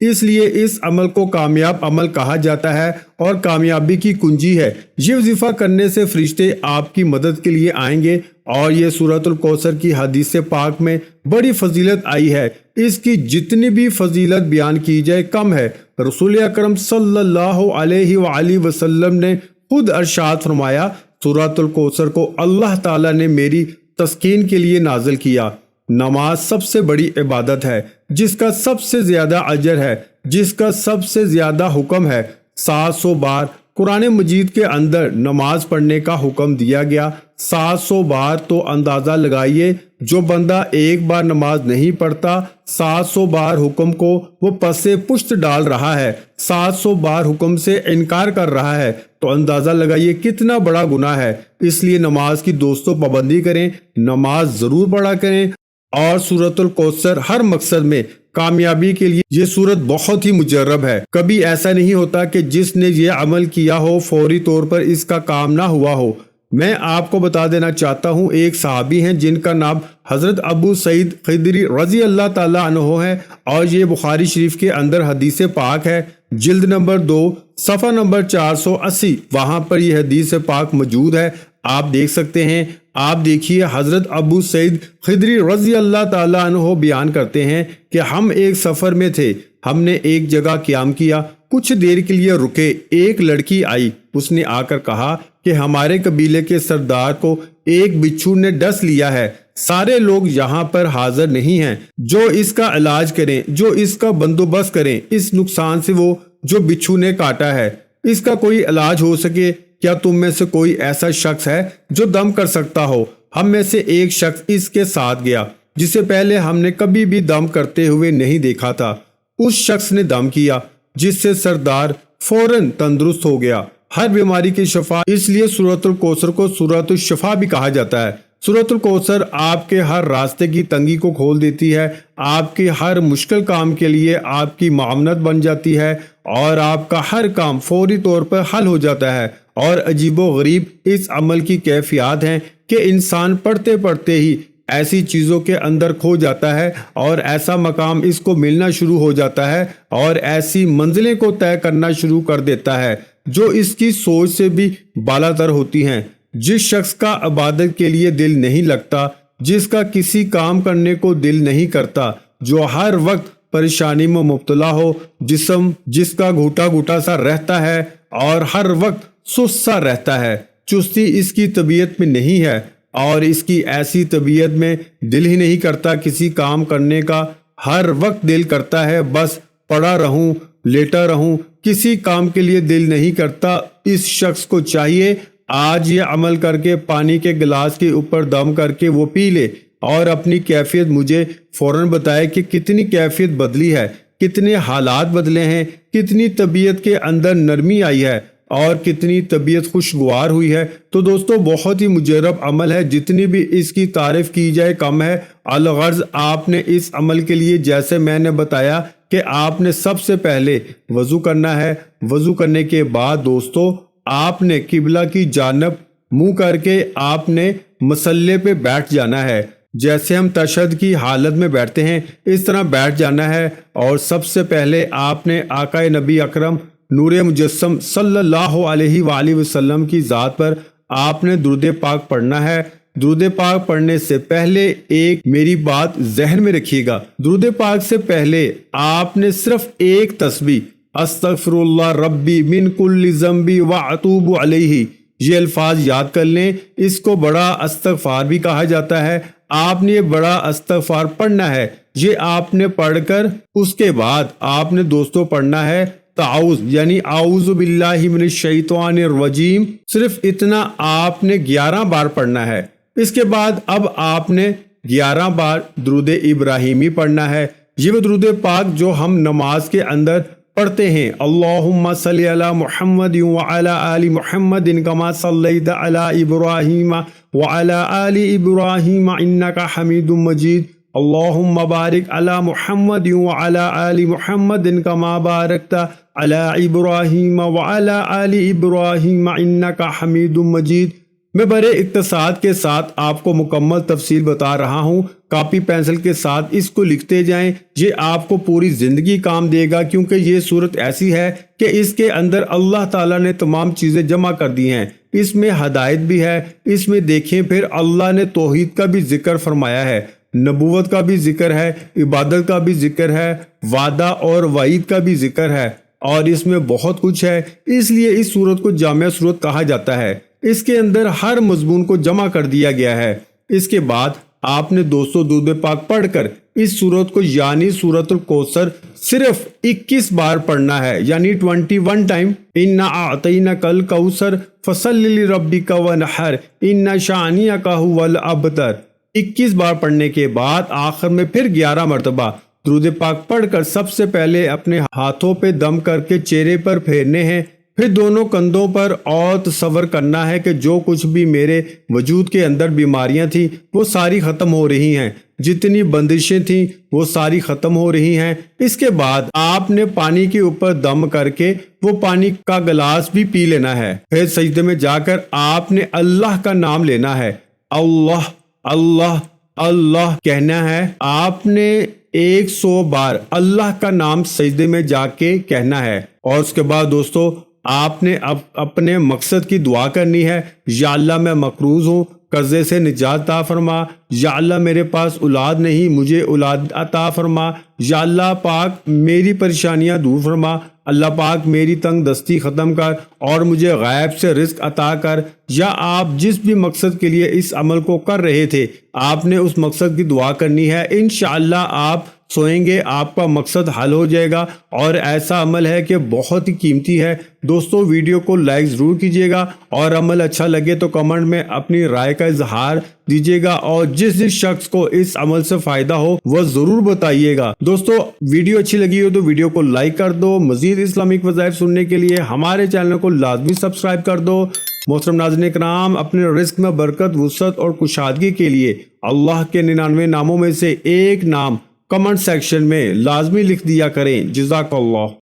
اس لیے اس عمل کو کامیاب عمل کہا جاتا ہے اور کامیابی کی کنجی ہے۔ یہ وظیفہ کرنے سے فرشتے آپ کی مدد کے لیے آئیں گے، اور یہ سورۃ الکوثر کی حدیث پاک میں بڑی فضیلت آئی ہے۔ اس کی جتنی بھی فضیلت بیان کی جائے کم ہے۔ رسول اکرم صلی اللہ علیہ وآلہ وسلم نے خود ارشاد فرمایا، سورۃ الکوثر کو اللہ تعالیٰ نے میری تسکین کے لیے نازل کیا۔ نماز سب سے بڑی عبادت ہے، جس کا سب سے زیادہ اجر ہے، جس کا سب سے زیادہ حکم ہے۔ 700 بار قرآن مجید کے اندر نماز پڑھنے کا حکم دیا گیا۔ 700 بار تو اندازہ لگائیے، جو بندہ ایک بار نماز نہیں پڑھتا 700 بار حکم کو وہ پسے پشت ڈال رہا ہے، 700 بار حکم سے انکار کر رہا ہے، تو اندازہ لگائیے کتنا بڑا گناہ ہے۔ اس لیے نماز کی دوستوں پابندی کریں، نماز ضرور پڑھا کریں، اور سورۃ الکوثر ہر مقصد میں کامیابی کے لیے یہ سورت بہت ہی مجرب ہے۔ کبھی ایسا نہیں ہوتا کہ جس نے یہ عمل کیا ہو فوری طور پر اس کا کام نہ ہوا ہو۔ میں آپ کو بتا دینا چاہتا ہوں، ایک صحابی ہیں جن کا نام حضرت ابو سعید خدری رضی اللہ تعالیٰ عنہ ہے، اور یہ بخاری شریف کے اندر حدیث پاک ہے، جلد نمبر 2 صفحہ نمبر 480، وہاں پر یہ حدیث پاک موجود ہے، آپ دیکھ سکتے ہیں۔ آپ دیکھیے، حضرت ابو سعید خدری رضی اللہ تعالیٰ عنہ بیان کرتے ہیں کہ ہم ایک سفر میں تھے، ہم نے ایک جگہ قیام کیا، کچھ دیر کے لیے رکے، ایک لڑکی آئی، اس نے آ کر کہا کہ ہمارے قبیلے کے سردار کو ایک بچھو نے ڈس لیا ہے، سارے لوگ یہاں پر حاضر نہیں ہیں، جو اس کا علاج کریں، جو اس کا بندوبست کریں، اس نقصان سے وہ جو بچھو نے کاٹا ہے اس کا کوئی علاج ہو سکے۔ کیا تم میں سے کوئی ایسا شخص ہے جو دم کر سکتا ہو؟ ہم میں سے ایک شخص اس کے ساتھ گیا، جسے پہلے ہم نے کبھی بھی دم کرتے ہوئے نہیں دیکھا تھا۔ اس شخص نے دم کیا، جس سے سردار فوراً تندرست ہو گیا۔ ہر بیماری کی شفا، اس لیے سورۃ الکوثر کو سورۃ الشفا بھی کہا جاتا ہے۔ سورۃ الکوثر آپ کے ہر راستے کی تنگی کو کھول دیتی ہے، آپ کے ہر مشکل کام کے لیے آپ کی معاونت بن جاتی ہے، اور آپ کا ہر کام فوری طور پر حل ہو جاتا ہے۔ اور عجیب و غریب اس عمل کی کیفیات ہیں کہ انسان پڑھتے پڑھتے ہی ایسی چیزوں کے اندر کھو جاتا ہے، اور ایسا مقام اس کو ملنا شروع ہو جاتا ہے، اور ایسی منزلیں کو طے کرنا شروع کر دیتا ہے جو اس کی سوچ سے بھی بالاتر ہوتی ہیں۔ جس شخص کا عبادت کے لیے دل نہیں لگتا، جس کا کسی کام کرنے کو دل نہیں کرتا، جو ہر وقت پریشانی میں مبتلا ہو، جسم جس کا گھوٹا گھوٹا سا رہتا ہے اور ہر وقت سست سا رہتا ہے، چستی اس کی طبیعت میں نہیں ہے، اور اس کی ایسی طبیعت میں دل ہی نہیں کرتا کسی کام کرنے کا، ہر وقت دل کرتا ہے بس پڑا رہوں، لیٹا رہوں، کسی کام کے لیے دل نہیں کرتا۔ اس شخص کو چاہیے آج یہ عمل کر کے پانی کے گلاس کے اوپر دم کر کے وہ پی لے، اور اپنی کیفیت مجھے فوراً بتائے کہ کتنی کیفیت بدلی ہے، کتنے حالات بدلے ہیں، کتنی طبیعت کے اندر نرمی آئی ہے، اور کتنی طبیعت خوشگوار ہوئی ہے۔ تو دوستو، بہت ہی مجرب عمل ہے، جتنی بھی اس کی تعریف کی جائے کم ہے۔ الغرض آپ نے اس عمل کے لیے، جیسے میں نے بتایا کہ آپ نے سب سے پہلے وضو کرنا ہے، وضو کرنے کے بعد دوستو آپ نے قبلہ کی جانب منہ کر کے آپ نے مصلی پہ بیٹھ جانا ہے، جیسے ہم تشہد کی حالت میں بیٹھتے ہیں اس طرح بیٹھ جانا ہے، اور سب سے پہلے آپ نے آقا نبی اکرم نور مجسم صلی اللہ علیہ وآلہ وسلم کی ذات پر آپ نے درود پاک پڑھنا ہے۔ درود پاک پڑھنے سے پہلے ایک میری بات ذہن میں رکھیے گا، درود پاک سے پہلے آپ نے صرف ایک تسبیح استغفر اللہ ربی من کل ذنب واتوب علیہ، یہ الفاظ یاد کر لیں۔ اس کو بڑا استغفار بھی کہا جاتا ہے۔ آپ نے یہ بڑا استغفار پڑھنا ہے، یہ آپ نے پڑھ کر اس کے بعد آپ نے دوستوں پڑھنا ہے تعوذ، یعنی اعوذ باللہ من الشیطان الرجیم، صرف اتنا آپ نے 11 بار پڑھنا ہے۔ اس کے بعد اب آپ نے 11 بار درود ابراہیمی پڑھنا ہے۔ یہ وہ درود پاک جو ہم نماز کے اندر پڑھتے ہیں، اللہم صلی علی محمد وعلی آل محمد کما صلیت علی ابراہیم وعلی آل ابراہیم انکا حمید مجید، اللہم بارک علی محمد وعلی آل محمد کما بارکت علی ابراہیم وعلی آل ابراہیم انکا حمید مجید۔ میں بڑے اقتصاد کے ساتھ آپ کو مکمل تفصیل بتا رہا ہوں، کاپی پینسل کے ساتھ اس کو لکھتے جائیں، یہ آپ کو پوری زندگی کام دے گا، کیونکہ یہ صورت ایسی ہے کہ اس کے اندر اللہ تعالیٰ نے تمام چیزیں جمع کر دی ہیں، اس میں ہدایت بھی ہے، اس میں دیکھیں پھر اللہ نے توحید کا بھی ذکر فرمایا ہے، نبوت کا بھی ذکر ہے، عبادت کا بھی ذکر ہے، وعدہ اور وعید کا بھی ذکر ہے، اور اس میں بہت کچھ ہے، اس لیے اس سورت کو جامع سورت کہا جاتا ہے۔ اس کے اندر ہر مضمون کو جمع کر دیا گیا ہے۔ اس کے بعد آپ نے 200 درود پاک پڑھ کر اس سورت کو یعنی سورت الکوثر صرف 21 بار پڑھنا ہے، یعنی 21 ٹائم۔ اِنَّا أَعْطَيْنَاكَ الْكَوْثَرَ فَصَلِّ لِرَبِّكَ وَانْحَرْ إِنَّ شَانِئَكَ هُوَ الْأَبْتَرُ۔ 21 بار پڑھنے کے بعد آخر میں پھر 11 مرتبہ درود پاک پڑھ کر سب سے پہلے اپنے ہاتھوں پہ دم کر کے چہرے پر پھیرنے ہیں، پھر دونوں کندھوں پر، اور تصور کرنا ہے کہ جو کچھ بھی میرے وجود کے اندر بیماریاں تھیں وہ ساری ختم ہو رہی ہیں، جتنی بندشیں تھیں وہ ساری ختم ہو رہی ہیں۔ اس کے بعد آپ نے پانی کے اوپر دم کر کے وہ پانی کا گلاس بھی پی لینا ہے، پھر سجدے میں جا کر آپ نے اللہ کا نام لینا ہے، اللہ اللہ اللہ کہنا ہے۔ آپ نے 100 بار اللہ کا نام سجدے میں جا کے کہنا ہے، اور اس کے بعد دوستو آپ نے اپنے مقصد کی دعا کرنی ہے۔ یا اللہ میں مقروض ہوں، قرضے سے نجات عطا فرما، یا اللہ میرے پاس اولاد نہیں، مجھے اولاد عطا فرما، یا اللہ پاک میری پریشانیاں دور فرما، اللہ پاک میری تنگ دستی ختم کر اور مجھے غیب سے رزق عطا کر۔ یا آپ جس بھی مقصد کے لیے اس عمل کو کر رہے تھے آپ نے اس مقصد کی دعا کرنی ہے، انشاءاللہ آپ سوئیں گے آپ کا مقصد حل ہو جائے گا، اور ایسا عمل ہے کہ بہت ہی قیمتی ہے۔ دوستو ویڈیو کو لائک ضرور کیجیے گا، اور عمل اچھا لگے تو کمنٹ میں اپنی رائے کا اظہار دیجیے گا، اور جس شخص کو اس عمل سے فائدہ ہو وہ ضرور بتائیے گا۔ دوستو ویڈیو اچھی لگی ہو تو ویڈیو کو لائک کر دو، مزید اسلامک وظائف سننے کے لیے ہمارے چینل کو لازمی سبسکرائب کر دو۔ محترم ناظرین کرام، اپنے رزق میں برکت، وسعت اور کشادگی کے لیے اللہ کے 99 ناموں میں سے ایک نام کمنٹ سیکشن میں لازمی لکھ دیا کریں۔ جزاک اللہ۔